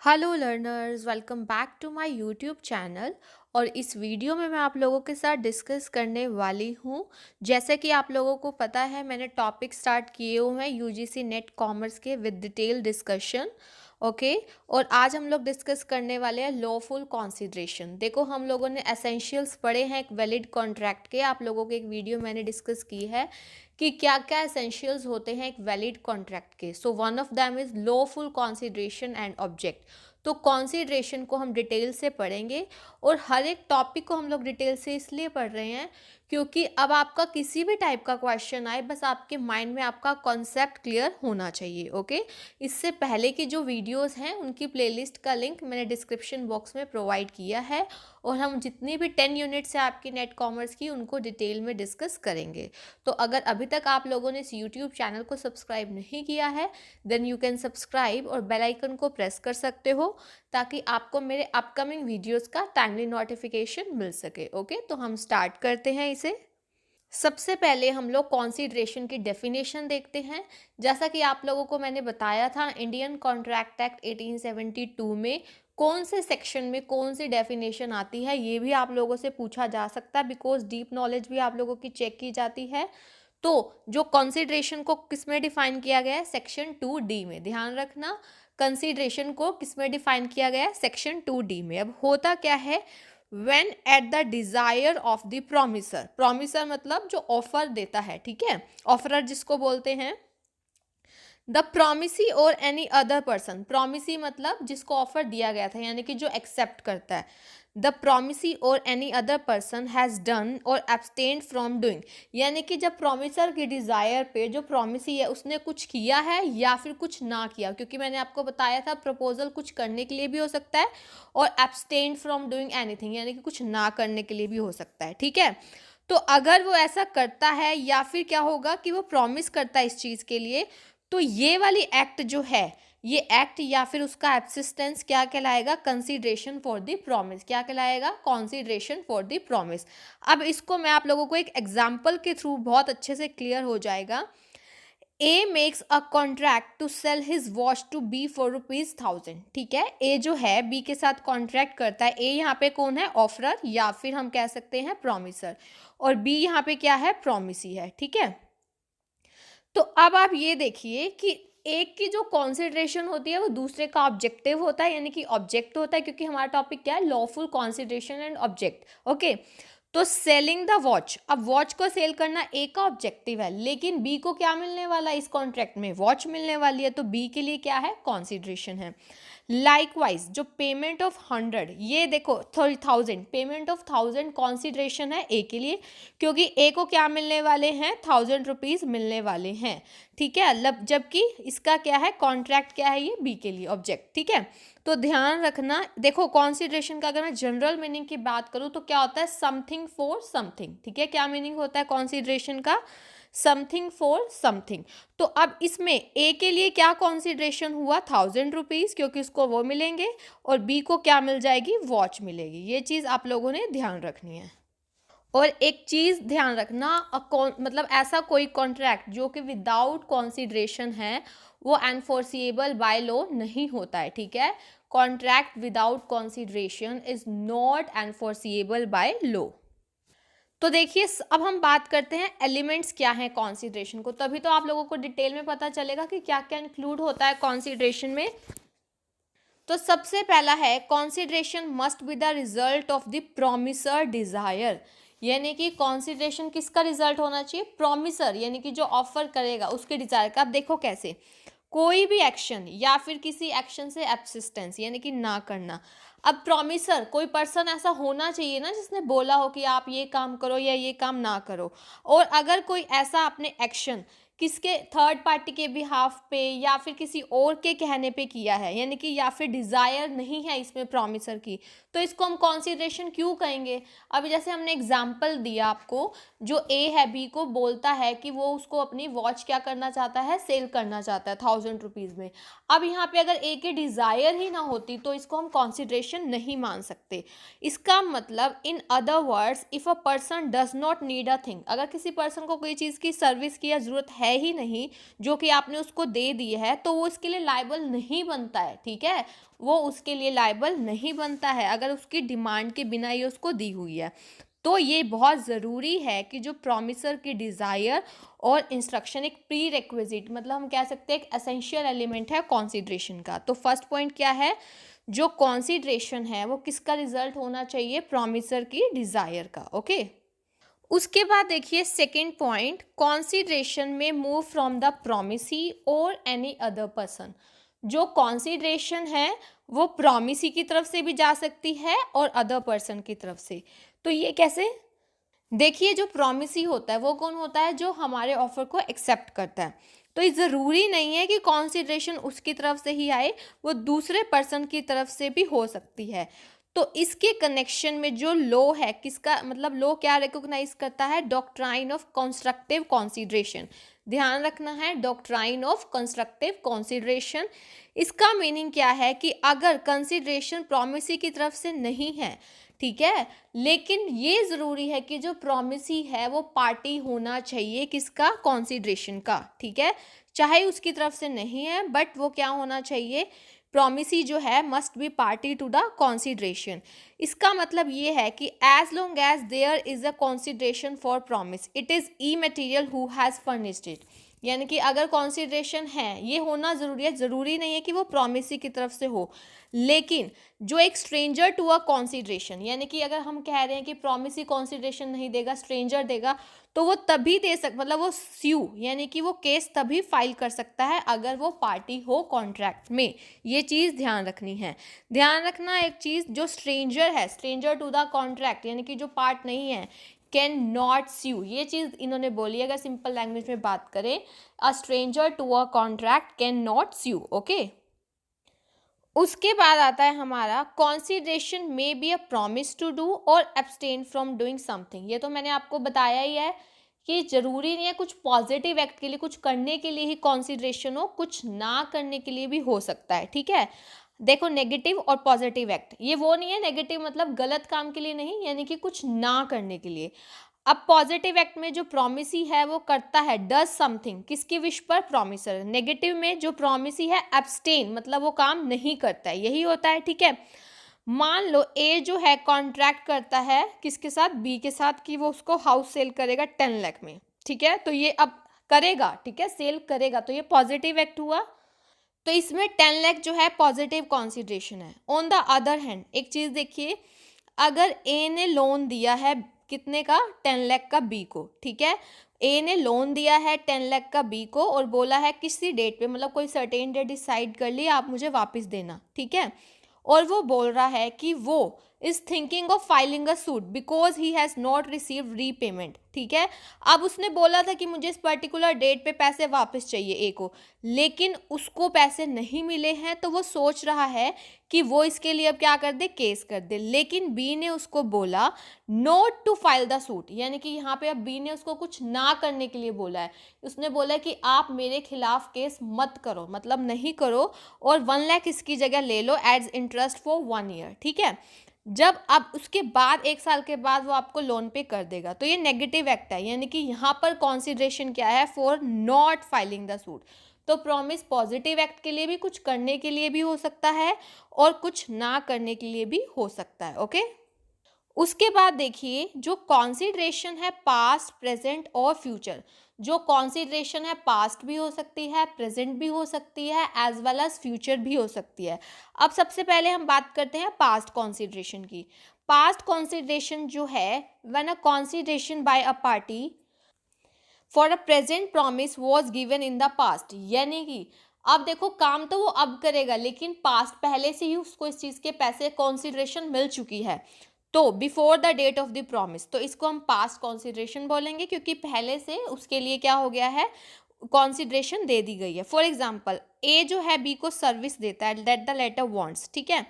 Hello learners, welcome back to my YouTube channel. और इस video में मैं आप लोगों के साथ डिस्कस करने वाली हूँ। जैसे कि आप लोगों को पता है, मैंने टॉपिक स्टार्ट किए हुए हैं यूजीसी नेट कॉमर्स के विद डिटेल डिस्कशन। ओके। और आज हम लोग डिस्कस करने वाले हैं लॉफुल कॉन्सिडरेशन। देखो, हम लोगों ने एसेंशियल्स पढ़े हैं एक वैलिड कॉन्ट्रैक्ट के। आप लोगों को एक वीडियो मैंने डिस्कस की है कि क्या क्या एसेंशियल्स होते हैं एक वैलिड कॉन्ट्रैक्ट के। So one of them is lawful consideration and object. तो कॉन्सिडरेशन को हम डिटेल से पढ़ेंगे, और हर एक टॉपिक को हम लोग डिटेल से इसलिए पढ़ रहे हैं क्योंकि अब आपका किसी भी टाइप का क्वेश्चन आए, बस आपके माइंड में आपका कॉन्सेप्ट क्लियर होना चाहिए। ओके। इससे पहले की जो वीडियोस हैं उनकी प्लेलिस्ट का लिंक मैंने डिस्क्रिप्शन बॉक्स में प्रोवाइड किया है, और हम जितनी भी 10 यूनिट्स है आपकी नेट कॉमर्स की उनको डिटेल में डिस्कस करेंगे। तो अगर अभी तक आप लोगों ने इस यूट्यूब चैनल को सब्सक्राइब नहीं किया है, देन यू कैन सब्सक्राइब और बेल आइकन को प्रेस कर सकते हो, ताकि आपको मेरे अपकमिंग वीडियोस का टाइमली नोटिफिकेशन मिल सके। ओके, तो हम स्टार्ट करते हैं इसे। सबसे पहले हम लोग कॉन्सिडरेशन की डेफिनेशन देखते हैं। जैसा कि आप लोगों को मैंने बताया था, इंडियन कॉन्ट्रैक्ट एक्ट 1872 में कौन से सेक्शन में कौन सी डेफिनेशन आती है, ये भी आप लोगों से पूछा जा सकता है, बिकॉज डीप नॉलेज भी आप लोगों की चेक की जाती है। तो जो कंसीडरेशन को किस में डिफाइन किया गया है, सेक्शन 2D में। ध्यान रखना, कंसीडरेशन को किस में डिफाइन किया गया है, सेक्शन 2D में। अब होता क्या है, when at the desire of the promisor. Promisor मतलब जो ऑफर देता है, ठीक है, ऑफरर जिसको बोलते हैं। द प्रोमिसी और एनी अदर पर्सन, प्रोमिसी मतलब जिसको ऑफर दिया गया था, यानी कि जो एक्सेप्ट करता है। द प्रोमिसी और any other person has done और एब्सटेन्ड फ्रॉम डूइंग, यानी कि जब प्रोमिसर की डिज़ायर पे जो प्रोमिसी है उसने कुछ किया है या फिर कुछ ना किया, क्योंकि मैंने आपको बताया था प्रपोजल कुछ करने के लिए भी हो सकता है, और एब्सटेन्ड फ्रॉम डूइंग एनीथिंग यानी कि कुछ ना करने के लिए भी हो सकता है। ठीक है। तो अगर वो ऐसा करता है या फिर क्या होगा कि वो प्रॉमिस करता है इस चीज़ के लिए, तो ये वाली एक्ट जो है, ये एक्ट या फिर उसका एब्सिस्टेंस क्या कहलाएगा, कंसीडरेशन फॉर द प्रॉमिस। क्या कहलाएगा, कंसीडरेशन फॉर द प्रॉमिस। अब इसको मैं आप लोगों को एक एग्जांपल के थ्रू बहुत अच्छे से क्लियर हो जाएगा। A makes a contract to sell his watch to be for ₹1000। ठीक है, ए जो है बी के साथ कॉन्ट्रैक्ट करता है। ए यहाँ पे कौन है, ऑफरर, या फिर हम कह सकते हैं प्रॉमिसर, और बी यहाँ पे क्या है, प्रॉमिसी है। ठीक है। तो अब आप ये देखिए कि एक की जो कॉन्सिडरेशन होती है वो दूसरे का ऑब्जेक्टिव होता है, यानी कि ऑब्जेक्ट होता है, क्योंकि हमारा टॉपिक क्या है, lawful consideration and object. Okay. तो सेलिंग द वॉच, अब वॉच को सेल करना ए का ऑब्जेक्टिव है, लेकिन बी को क्या मिलने वाला है, इस कॉन्ट्रैक्ट में वॉच मिलने वाली है, तो बी के लिए क्या है, कॉन्सिडरेशन है। लाइकवाइज जो पेमेंट ऑफ 100, ये देखो सॉरी 1000, पेमेंट ऑफ 1000 कॉन्सिडरेशन है ए के लिए, क्योंकि ए को क्या मिलने वाले हैं, ₹1000 मिलने वाले हैं। ठीक है, जबकि इसका क्या है, कॉन्ट्रैक्ट क्या है, ये बी के लिए ऑब्जेक्ट। ठीक है। तो ध्यान रखना, देखो कॉन्सिडरेशन का अगर मैं जनरल मीनिंग की बात करूँ तो क्या होता है, समथिंग फॉर समथिंग। ठीक है, क्या मीनिंग होता है कॉन्सिडरेशन का, समथिंग फॉर समथिंग। तो अब इसमें ए के लिए क्या कॉन्सिडरेशन हुआ, ₹1000, क्योंकि उसको वो मिलेंगे, और बी को क्या मिल जाएगी, वॉच मिलेगी। ये चीज़ आप लोगों ने ध्यान रखनी है। और एक चीज़ ध्यान रखना, मतलब ऐसा कोई कॉन्ट्रैक्ट जो कि विदाउट कॉन्सिडरेशन है वो एनफोर्सिएबल बाय लॉ नहीं होता है। ठीक है, contract without consideration is not enforceable by law. तो देखिए, अब हम बात करते हैं एलिमेंट्स क्या हैं कॉन्सिडरेशन को, तभी तो आप लोगों को डिटेल में पता चलेगा कि क्या क्या इंक्लूड होता है कॉन्सिडरेशन में। तो सबसे पहला है, consideration must be the result of the promisor desire, यानी कि कॉन्सिडरेशन किसका रिजल्ट होना चाहिए, प्रोमिसर यानी कि जो ऑफर करेगा उसके डिजायर का। अब देखो कैसे, कोई भी एक्शन या फिर किसी एक्शन से एब्सिस्टेंस यानी कि ना करना। अब प्रोमिसर कोई पर्सन ऐसा होना चाहिए ना जिसने बोला हो कि आप ये काम करो या ये काम ना करो। और अगर कोई ऐसा अपने एक्शन किसके, थर्ड पार्टी के बिहाफ पे या फिर किसी और के कहने पे किया है, यानी कि या फिर डिज़ायर नहीं है इसमें प्रॉमिसर की, तो इसको हम कॉन्सिडरेशन क्यों कहेंगे। अभी जैसे हमने एग्जाम्पल दिया आपको, जो ए है बी को बोलता है कि वो उसको अपनी वॉच क्या करना चाहता है, सेल करना चाहता है ₹1000 में। अब यहाँ पे अगर ए की डिज़ायर ही ना होती तो इसको हम कॉन्सिडरेशन नहीं मान सकते। इसका मतलब in other words, if a person does not need a thing, अगर किसी पर्सन को कोई चीज़ की सर्विस की या ज़रूरत है ही नहीं जो कि आपने उसको दे दी है, तो वो उसके लिए लायबल नहीं बनता है, ठीक है, वो उसके लिए लायबल नहीं बनता है अगर उसकी डिमांड के बिना ये उसको दी हुई है। तो ये बहुत ज़रूरी है कि जो प्रॉमिसर की डिज़ायर और इंस्ट्रक्शन एक प्री रिक्विजिट, मतलब हम कह सकते हैं एक एसेंशियल एलिमेंट है कॉन्सिडरेशन का। तो फर्स्ट पॉइंट क्या है, जो कॉन्सिडरेशन है वो किसका रिजल्ट होना चाहिए, प्रॉमिसर की डिज़ायर का। ओके, उसके बाद देखिए सेकंड पॉइंट, कॉन्सिडरेशन में मूव फ्रॉम द प्रॉमिसी और एनी अदर पर्सन। जो कॉन्सिडरेशन है वो प्रॉमिसी की तरफ से भी जा सकती है और अदर पर्सन की तरफ से। तो ये कैसे, देखिए जो प्रॉमिसी होता है वो कौन होता है, जो हमारे ऑफर को एक्सेप्ट करता है। तो ये ज़रूरी नहीं है कि कॉन्सिडरेशन उसकी तरफ से ही आए, वो दूसरे पर्सन की तरफ से भी हो सकती है। तो इसके कनेक्शन में जो लॉ है किसका, मतलब लॉ क्या रिकॉग्नाइज करता है, डॉक्ट्राइन ऑफ कंस्ट्रक्टिव कॉन्सिडरेशन। ध्यान रखना है, डॉक्ट्राइन ऑफ कंस्ट्रक्टिव कॉन्सिडरेशन। इसका मीनिंग क्या है कि अगर कंसिडरेशन प्रॉमिसी की तरफ से नहीं है, ठीक है, लेकिन ये ज़रूरी है कि जो प्रॉमिसी है वो पार्टी होना चाहिए किसका, कॉन्सिडरेशन का, ठीक है, चाहे उसकी तरफ से नहीं है बट वो क्या होना चाहिए, प्रॉमिसी जो है must be party to the consideration. इसका मतलब ये है कि as long as there is a consideration for promise it is immaterial who has furnished it. यानी कि अगर कॉन्सिडरेशन है, ये होना ज़रूरी है, ज़रूरी नहीं है कि वो प्रॉमिसी की तरफ से हो, लेकिन जो एक स्ट्रेंजर टू अ कॉन्सिडरेशन, यानी कि अगर हम कह रहे हैं कि प्रॉमिसी कॉन्सिडरेशन नहीं देगा, स्ट्रेंजर देगा, तो वो तभी दे सक मतलब वो स्यू यानी कि वो केस तभी फाइल कर सकता है अगर वो पार्टी हो कॉन्ट्रैक्ट में। ये चीज़ ध्यान रखनी है। ध्यान रखना एक चीज़, जो स्ट्रेंजर है, स्ट्रेंजर टू द कॉन्ट्रैक्ट यानी कि जो पार्ट नहीं है, कैन नॉट स्यू, ये चीज़ इन्होंने बोली। अगर सिंपल लैंग्वेज में बात करें, a stranger to a contract can not sue. Okay, उसके बाद आता है हमारा कॉन्सिडरेशन में be a promise to do और एब्सटेन फ्रॉम डूइंग समथिंग। ये तो मैंने आपको बताया ही है कि जरूरी नहीं है कुछ पॉजिटिव एक्ट के लिए, कुछ करने के लिए ही कॉन्सिडरेशन हो, कुछ ना करने के लिए भी हो सकता है, ठीक है। देखो नेगेटिव और पॉजिटिव एक्ट, ये वो नहीं है, नेगेटिव मतलब गलत काम के लिए नहीं, यानी कि कुछ ना करने के लिए। अब पॉजिटिव एक्ट में जो प्रॉमिसी है वो करता है, डज समथिंग, किसकी विश पर, प्रॉमिसर। नेगेटिव में जो प्रॉमिसी है एब्सटेन, मतलब वो काम नहीं करता है, यही होता है, ठीक है। मान लो ए जो है कॉन्ट्रैक्ट करता है किसके साथ, बी के साथ, कि वो उसको हाउस सेल करेगा 10 लाख में, ठीक है, तो ये अब करेगा, ठीक है, सेल करेगा, तो ये पॉजिटिव एक्ट हुआ। तो इसमें 10 लाख जो है पॉजिटिव कॉन्सिडरेशन है। ऑन द अदर हैंड एक चीज़ देखिए, अगर ए ने लोन दिया है कितने का, 10 लाख का बी को, ठीक है, ए ने लोन दिया है 10 लाख का बी को और बोला है किसी डेट पे, मतलब कोई सर्टेन डेट डिसाइड कर ली, आप मुझे वापस देना, ठीक है, और वो बोल रहा है कि वो is thinking of filing a suit because he has not receive repayment, ठीक है। अब उसने बोला था कि मुझे इस पर्टिकुलर डेट पे पैसे वापस चाहिए ए को, लेकिन उसको पैसे नहीं मिले हैं, तो वो सोच रहा है कि वो इसके लिए अब क्या कर दे, केस कर दे, लेकिन बी ने उसको बोला not to file the suit, यानी कि यहाँ पे अब बी ने उसको कुछ ना करने के लिए बोला है। उसने बोला कि आप मेरे खिलाफ केस मत करो, मतलब नहीं करो, और 1 लाख इसकी जगह ले लो एज इंटरेस्ट फॉर 1 ईयर, ठीक है। जब अब उसके बाद 1 साल के बाद वो आपको लोन पे कर देगा, तो ये नेगेटिव एक्ट है, यानी कि यहाँ पर कॉन्सिडरेशन क्या है, for not filing the suit. तो प्रॉमिस पॉजिटिव एक्ट के लिए भी, कुछ करने के लिए भी हो सकता है और कुछ ना करने के लिए भी हो सकता है। ओके, उसके बाद देखिए जो कॉन्सिडरेशन है पास्ट, प्रेजेंट और फ्यूचर। जो कॉन्सिडरेशन है पास्ट भी हो सकती है, प्रेजेंट भी हो सकती है, एज वेल एज फ्यूचर भी हो सकती है। अब सबसे पहले हम बात करते हैं पास्ट कॉन्सिडरेशन की। पास्ट कॉन्सिडरेशन जो है, when a consideration by a party for a present promise was given in the past, यानी कि अब देखो काम तो वो अब करेगा, लेकिन पास्ट पहले से ही उसको इस चीज़ के पैसे कॉन्सिडरेशन मिल चुकी है, तो before the date of the promise, तो इसको हम पास्ट कॉन्सिडरेशन बोलेंगे, क्योंकि पहले से उसके लिए क्या हो गया है, कॉन्सिडरेशन दे दी गई है। फॉर एग्जाम्पल ए जो है बी को सर्विस देता है, दैट द लेटर वांट्स, ठीक है,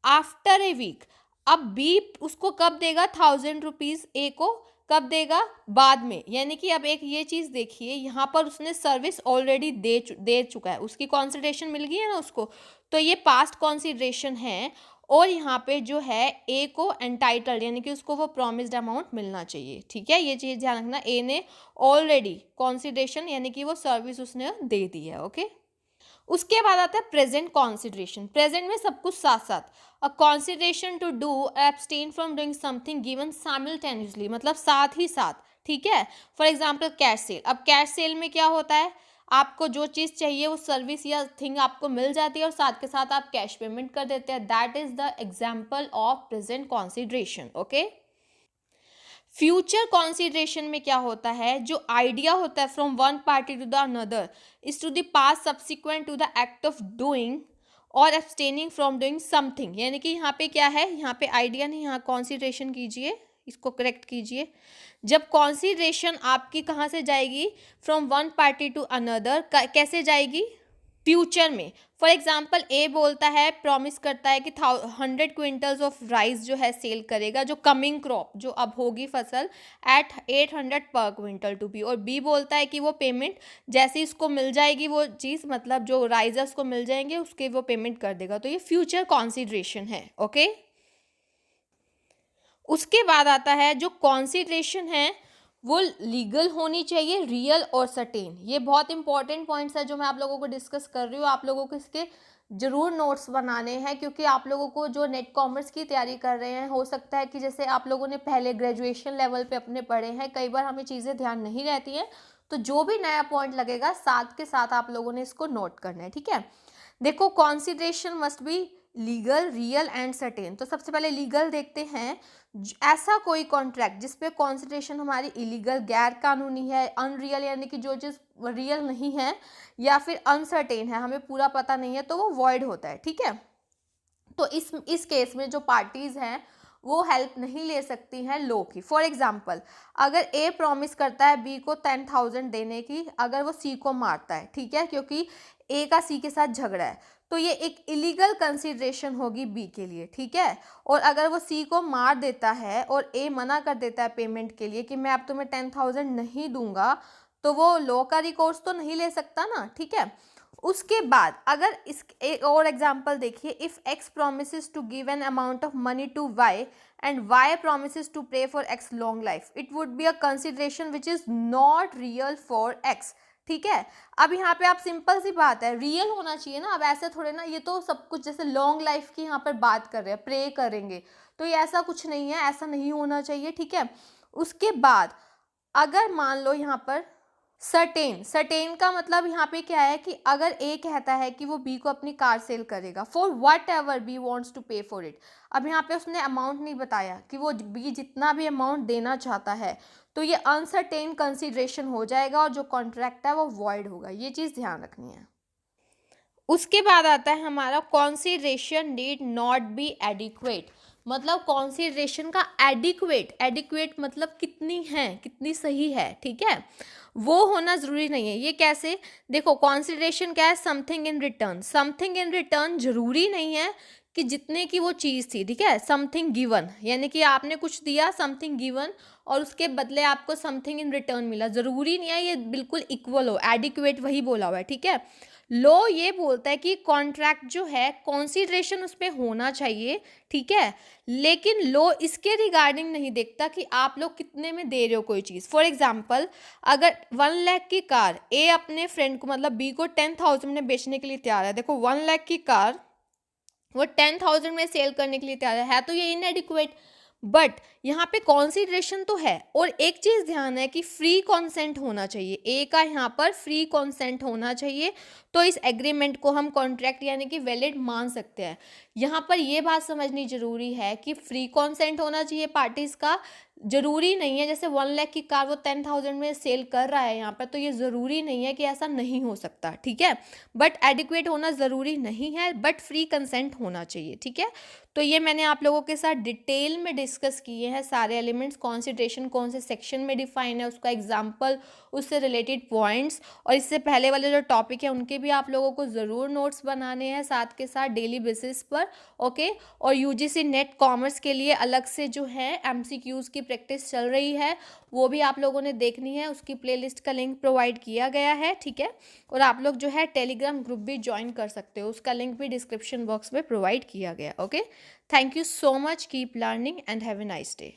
आफ्टर ए वीक, अब बी उसको कब देगा, 1000 रुपीज ए को, कब देगा, बाद में, यानी कि अब एक ये चीज़ देखिए, यहाँ पर उसने सर्विस ऑलरेडी दे चुका है, उसकी कॉन्सिडरेशन मिल गई है ना उसको, तो ये पास्ट कॉन्सिडरेशन है। और यहाँ पे जो है ए को एंटाइटल्ड यानी कि उसको वो प्रॉमिस्ड अमाउंट मिलना चाहिए, ठीक है। ये चीज़ ध्यान रखना, ए ने ऑलरेडी कंसिडरेशन यानी कि वो सर्विस उसने दे दी है, ओके। उसके बाद आता है प्रेजेंट कॉन्सिडरेशन। प्रेजेंट में सब कुछ साथ साथ, a consideration to do abstain from doing something given simultaneously, मतलब साथ ही साथ, ठीक है। For example cash sale. अब कैश सेल में क्या होता है, आपको जो चीज़ चाहिए वो सर्विस या थिंग आपको मिल जाती है और साथ के साथ आप कैश पेमेंट कर देते हैं। That is the example of present consideration, okay. Future consideration में क्या होता है, जो आइडिया होता है from one party to the another is to the pass subsequent to the act of doing और एब्सटेनिंग फ्रॉम डूइंग समथिंग। यानी कि यहाँ पे क्या है, यहाँ पे आइडिया नहीं, यहाँ कॉन्सिडरेशन कीजिए, इसको करेक्ट कीजिए। जब कॉन्सिडरेशन आपकी कहाँ से जाएगी, from one party to another, कैसे जाएगी, फ्यूचर में। फॉर एग्जाम्पल ए बोलता है, प्रॉमिस करता है कि 100 क्विंटल्स ऑफ राइस जो है सेल करेगा, जो कमिंग क्रॉप जो अब होगी फसल, एट 800 पर क्विंटल टू बी। और बी बोलता है कि वो पेमेंट जैसे इसको मिल जाएगी वो चीज़, मतलब जो राइस उसको मिल जाएंगे उसके वो पेमेंट कर देगा। तो ये फ्यूचर कॉन्सिडरेशन है, ओके। उसके बाद आता है जो कॉन्सिडरेशन है वो लीगल होनी चाहिए, रियल और सर्टेन। ये बहुत इंपॉर्टेंट पॉइंट्स है जो मैं आप लोगों को डिस्कस कर रही हूँ। आप लोगों को इसके जरूर नोट्स बनाने हैं, क्योंकि आप लोगों को जो नेट कॉमर्स की तैयारी कर रहे हैं, हो सकता है कि जैसे आप लोगों ने पहले ग्रेजुएशन लेवल पे अपने पढ़े हैं, कई बार हमें चीज़ें ध्यान नहीं रहती हैं। तो जो भी नया पॉइंट लगेगा साथ के साथ आप लोगों ने इसको नोट करना है, ठीक है। देखो, consideration must be legal, real and certain. तो सबसे पहले लीगल देखते हैं। ऐसा कोई कॉन्ट्रैक्ट जिसपे कॉन्सिडरेशन हमारी इलीगल, गैर कानूनी है, अनरियल यानी कि जो चीज़ रियल नहीं है, या फिर अनसर्टेन है, हमें पूरा पता नहीं है, तो वो वॉइड होता है, ठीक है। तो इस केस में जो पार्टीज हैं वो हेल्प नहीं ले सकती हैं लॉ की। फॉर एग्जाम्पल, अगर ए प्रॉमिस करता है बी को 10,000 देने की, अगर वो सी को मारता है, ठीक है, क्योंकि ए का सी के साथ झगड़ा है, तो ये एक इलीगल कंसिडरेशन होगी बी के लिए, ठीक है। और अगर वो सी को मार देता है और ए मना कर देता है पेमेंट के लिए कि मैं अब तुम्हें 10,000 नहीं दूंगा, तो वो लॉ का रिकोर्स तो नहीं ले सकता ना, ठीक है। उसके बाद अगर इस एक और एग्जांपल देखिए, if X promises to give an amount of money to Y and Y promises to pay for X long life, it would be a consideration which is not real for X, ठीक है। अब यहाँ पे आप simple सी बात है, real होना चाहिए ना। अब ऐसे थोड़े ना, ये तो सब कुछ जैसे लॉन्ग लाइफ की यहाँ पर बात कर रहे हैं, प्रे करेंगे, तो ये ऐसा कुछ नहीं है, ऐसा नहीं होना चाहिए, ठीक है। उसके बाद अगर मान लो यहाँ पर सर्टेन, सर्टेन का मतलब यहाँ पे क्या है कि अगर ए कहता है कि वो बी को अपनी कार सेल करेगा for whatever B wants to pay for it. अब यहाँ पे उसने अमाउंट नहीं बताया कि वो बी जितना भी अमाउंट देना चाहता है, तो ये अनसर्टेन कंसिडरेशन हो जाएगा और जो कॉन्ट्रैक्ट है वो वॉइड होगा। ये चीज़ ध्यान रखनी है। उसके बाद आता है हमारा consideration need not be adequate. मतलब कॉन्सिडरेशन का एडिक्वेट, एडिक्वेट मतलब कितनी है, कितनी सही है, ठीक है, वो होना ज़रूरी नहीं है। ये कैसे, देखो कॉन्सिडरेशन क्या है, something in return. Something in return जरूरी नहीं है कि जितने की वो चीज़ थी, ठीक है। समथिंग गिवन यानी कि आपने कुछ दिया, समथिंग गिवन, और उसके बदले आपको समथिंग इन रिटर्न मिला, ज़रूरी नहीं है ये बिल्कुल इक्वल हो। एडिक्वेट वही बोला हुआ है, ठीक है। लॉ ये बोलता है कि कॉन्ट्रैक्ट जो है कॉन्सिडरेशन उस पर होना चाहिए, ठीक है, लेकिन लॉ इसके रिगार्डिंग नहीं देखता कि आप लोग कितने में दे रहे हो कोई चीज़। फॉर एग्जाम्पल, अगर 1 लाख की कार ए अपने फ्रेंड को मतलब बी को 10,000 में बेचने के लिए तैयार है, देखो 1 लाख की कार वो 10,000 में सेल करने के लिए तैयार है, तो ये इनएडिक्वेट। बट यहाँ पे कॉन्सिडरेशन तो है। और एक चीज़ ध्यान है कि फ्री कॉन्सेंट होना चाहिए, ए का यहाँ पर फ्री कॉन्सेंट होना चाहिए, तो इस एग्रीमेंट को हम कॉन्ट्रैक्ट यानी कि वैलिड मान सकते हैं। यहाँ पर ये बात समझनी जरूरी है कि फ्री कॉन्सेंट होना चाहिए पार्टीज का। जरूरी नहीं है जैसे 1 लाख की कार वो 10,000 में सेल कर रहा है यहाँ पर, तो ये ज़रूरी नहीं है कि ऐसा नहीं हो सकता, ठीक है। बट एडिक्वेट होना ज़रूरी नहीं है, बट फ्री कंसेंट होना चाहिए, ठीक है। तो ये मैंने आप लोगों के साथ डिटेल में डिस्कस किए हैं सारे एलिमेंट्स। कॉन्सिडरेशन कौन से सेक्शन में डिफाइन है, उसका एग्जाम्पल, उससे रिलेटेड पॉइंट्स और इससे पहले वाले जो टॉपिक है उनके भी आप लोगों को ज़रूर नोट्स बनाने हैं साथ के साथ डेली बेसिस पर। ओके। और यूजीसी नेट कॉमर्स के लिए अलग से जो है एमसीक्यूज़ की प्रैक्टिस चल रही है, वो भी आप लोगों ने देखनी है, उसकी प्लेलिस्ट का लिंक प्रोवाइड किया गया है, ठीक है। और आप लोग जो है टेलीग्राम ग्रुप भी ज्वाइन कर सकते हो, उसका लिंक भी डिस्क्रिप्शन बॉक्स में प्रोवाइड किया गया। Okay, thank you so much, keep learning and have a nice day.